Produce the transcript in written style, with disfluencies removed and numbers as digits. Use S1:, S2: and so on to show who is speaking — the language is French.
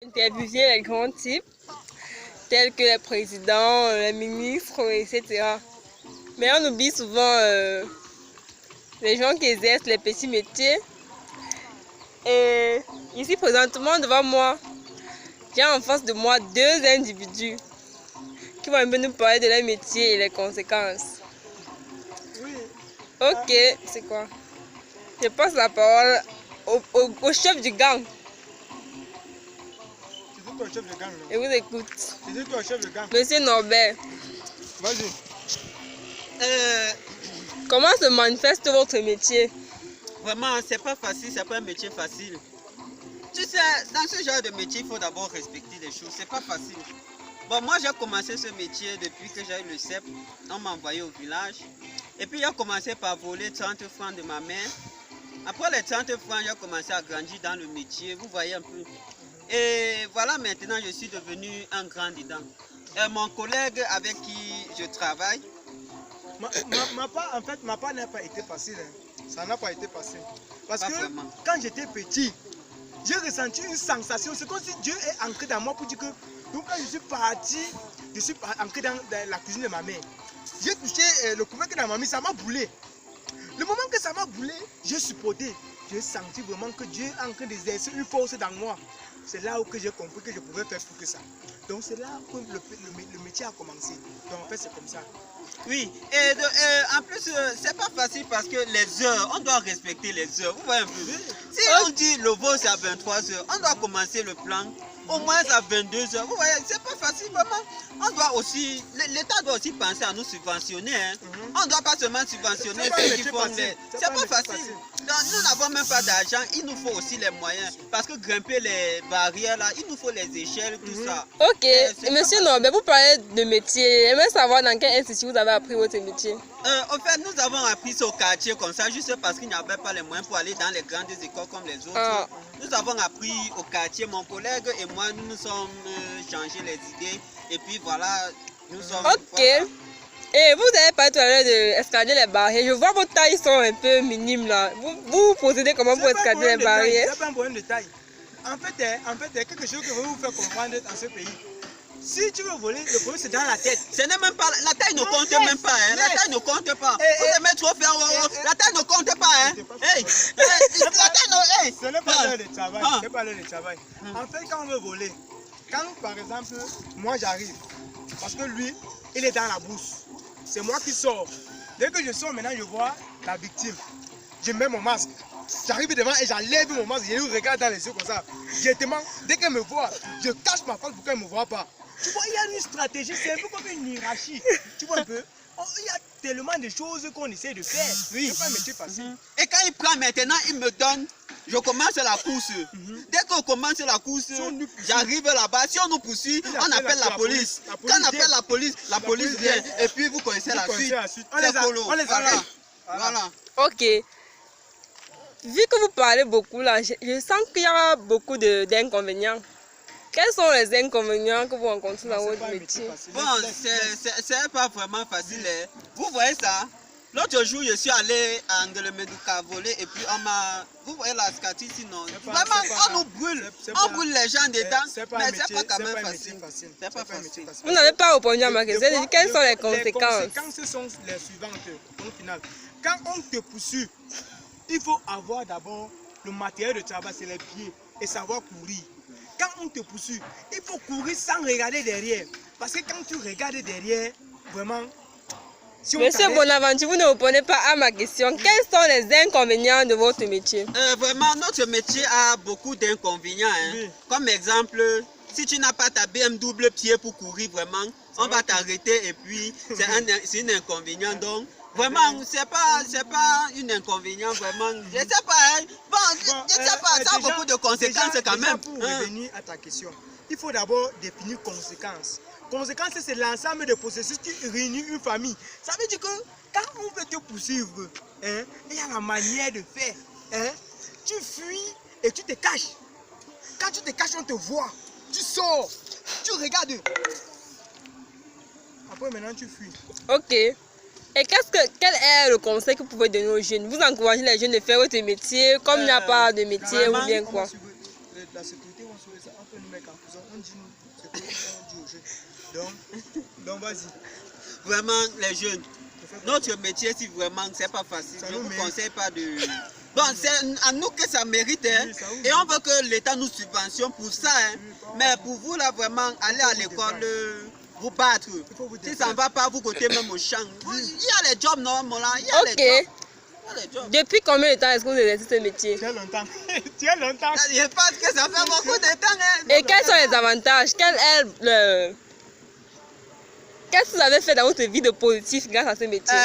S1: Interviewer les grands types, tels que les présidents, les ministres, etc. Mais on oublie souvent les gens qui exercent les petits métiers. Et ici, présentement, devant moi, j'ai en face de moi deux individus qui vont un peu nous parler de leur métier et les conséquences.
S2: Oui.
S1: Ok, c'est quoi? Je passe la parole au chef du gang.
S2: C'est toi le chef de gang, non?
S1: Je vous écoute.
S2: C'est toi le chef de gang.
S1: Monsieur Norbert,
S2: Vas-y.
S1: comment se manifeste votre métier?
S3: Vraiment, c'est pas facile, c'est pas un métier facile. Tu sais, dans ce genre de métier, il faut d'abord respecter les choses. C'est pas facile. Bon, moi, j'ai commencé ce métier depuis que j'ai eu le CEP. On m'a envoyé au village. Et puis, j'ai commencé par voler 30 francs de ma mère. Après les 30 francs, j'ai commencé à grandir dans le métier. Vous voyez un peu. Et voilà, maintenant, je suis devenu un grand dedans. Et mon collègue avec qui je travaille,
S2: Ma part n'a pas été facile. Hein. Ça n'a pas été facile. Parce
S3: Pas
S2: que
S3: vraiment.
S2: quand j'étais petit, j'ai ressenti une sensation. C'est comme si Dieu est entré dans moi pour dire que. Donc quand je suis parti, je suis entré dans la cuisine de ma mère. J'ai touché le couvercle de ma mère, ça m'a boulé. Le moment que ça m'a boulé, j'ai supporté. J'ai senti vraiment que Dieu est en train d'exercer une force dans moi. C'est là où j'ai compris que je pouvais faire plus que ça. Donc c'est là que le métier a commencé. Donc en fait c'est comme ça.
S3: oui, en plus, c'est pas facile parce que les heures, on doit respecter les heures. Vous voyez un peu. Si on dit le vol c'est à 23 heures, on doit commencer le plan au moins à 22 heures. Vous voyez, c'est pas facile vraiment. On doit aussi, l'État doit aussi penser à nous subventionner. Hein. On ne doit pas seulement subventionner ceux qui font les. C'est pas facile. Donc, nous n'avons même pas d'argent, il nous faut aussi les moyens. Parce que grimper les barrières là, il nous faut les échelles, tout ça.
S1: Ok, et monsieur Norbert, vous parlez de métier. J'aimerais savoir dans quel institut vous avez appris votre métier.
S3: En fait, nous avons appris ça au quartier comme ça, juste parce qu'il n'y avait pas les moyens pour aller dans les grandes écoles comme les autres.
S1: Ah.
S3: Nous avons appris au quartier, mon collègue et moi, nous nous sommes changé les idées. Et puis voilà, nous sommes...
S1: Ok.
S3: Voilà.
S1: Et vous avez parlé tout à l'heure d'escalader les barrières. Je vois vos tailles sont un peu minimes là. Vous procédez comment pour escalader les barrières?
S2: C'est pas un problème de taille. En fait, quelque chose que je veux vous faire comprendre dans ce pays. Si tu veux voler, le problème c'est dans la tête.
S3: Ce n'est même pas, la taille ne
S2: Non,
S3: compte
S2: yes,
S3: même pas, hein. La
S2: yes.
S3: taille ne compte pas.
S2: Eh,
S3: Vous aimez trop faire, la taille ne compte pas, hein. Hey, la taille ne, hey.
S2: Ce n'est pas l'heure de travail.
S3: Ah.
S2: C'est pas l'heure de travail. En fait, quand on veut voler, quand par exemple, moi j'arrive, parce que lui, il est dans la bourse. C'est moi qui sors. Dès que je sors maintenant, je vois la victime. Je mets mon masque. J'arrive devant et j'enlève mon masque. Je lui regarde dans les yeux comme ça. Directement, dès qu'elle me voit, je cache ma face pour qu'elle ne me voit pas. Tu vois, il y a une stratégie, c'est un peu comme une hiérarchie. Tu vois un peu? Il y a tellement de choses qu'on essaie de faire.
S3: Oui.
S2: C'est pas un métier facile.
S3: Et quand il prend maintenant, il me donne, je commence la course. Dès qu'on commence la course,
S2: Si on nous poursuit.
S3: j'arrive là-bas. Si on nous poursuit, on appelle la police.
S2: La
S3: Quand on
S2: police
S3: appelle la police vient. Et puis vous connaissez la suite.
S2: On les
S3: Voilà.
S2: arrête.
S3: Voilà.
S1: Ok. Vu que vous parlez beaucoup là, je sens qu'il y a beaucoup d'inconvénients. Quels sont les inconvénients que vous rencontrez dans votre métier?
S3: Bon, c'est pas vraiment facile. Hein. Vous voyez ça? L'autre jour, je suis allé à Angle-Meduka voler et puis on m'a... Vous voyez la scati ici, non? Vraiment, on nous brûle. On brûle les gens dedans, mais c'est pas quand même facile. C'est pas facile.
S1: Vous n'avez pas répondu à ma question. J'ai dit, quelles sont les conséquences?
S2: Les conséquences sont les suivantes. Au final, quand on te poursuit, il faut avoir d'abord le matériel de travail, c'est les pieds, et savoir courir. Quand on te poursuit, il faut courir sans regarder derrière. Parce que quand tu regardes derrière, vraiment... Si on
S1: Monsieur
S2: t'arrête-
S1: Bonaventure, vous ne répondez pas à ma question. Quels sont les inconvénients de votre métier?
S3: Vraiment, notre métier a beaucoup d'inconvénients. Hein.
S2: Oui.
S3: Comme exemple, si tu n'as pas ta BMW pied pour courir, vraiment, on va t'arrêter et puis c'est un inconvénient. Donc, vraiment, c'est pas un inconvénient, vraiment. Je sais pas, hein. Bon, je sais pas, ça a beaucoup de conséquences
S2: déjà,
S3: quand même.
S2: Pour
S3: Hein.
S2: revenir à ta question, il faut d'abord définir conséquences. Conséquences, c'est l'ensemble de processus qui réunit une famille. Ça veut dire que quand on veut te poursuivre, hein, il y a la manière de faire. Hein. Tu fuis et tu te caches. Quand tu te caches, on te voit. Tu sors, tu regardes. Après, maintenant, tu fuis.
S1: Ok. Et quel est le conseil que vous pouvez donner aux jeunes? Vous encouragez les jeunes de faire votre métier comme il n'y a pas de métier ou bien quoi?
S2: La sécurité, on saurait ça. On peut nous mettre les campusons, on dit nous ce qu'on dit aux jeunes. Donc vas-y.
S3: Vraiment, les jeunes, notre métier, si vraiment c'est pas facile, je ne vous conseille pas de... Bon, c'est à nous que ça mérite, hein. Et on veut que l'État nous subventionne pour ça, hein. Mais pour vous, là, vraiment, aller à l'école, vous battre. Si ça ne va pas, vous côté même au champ. Il y a les jobs normalement là. Il y a les jobs.
S1: Depuis combien de temps est-ce que vous exercez ce métier?
S2: Très longtemps. Très longtemps.
S3: Je pense que ça fait beaucoup de temps, hein.
S1: Et quels sont les avantages? Qu'est-ce que vous avez fait dans votre vie de positif grâce à ce métier?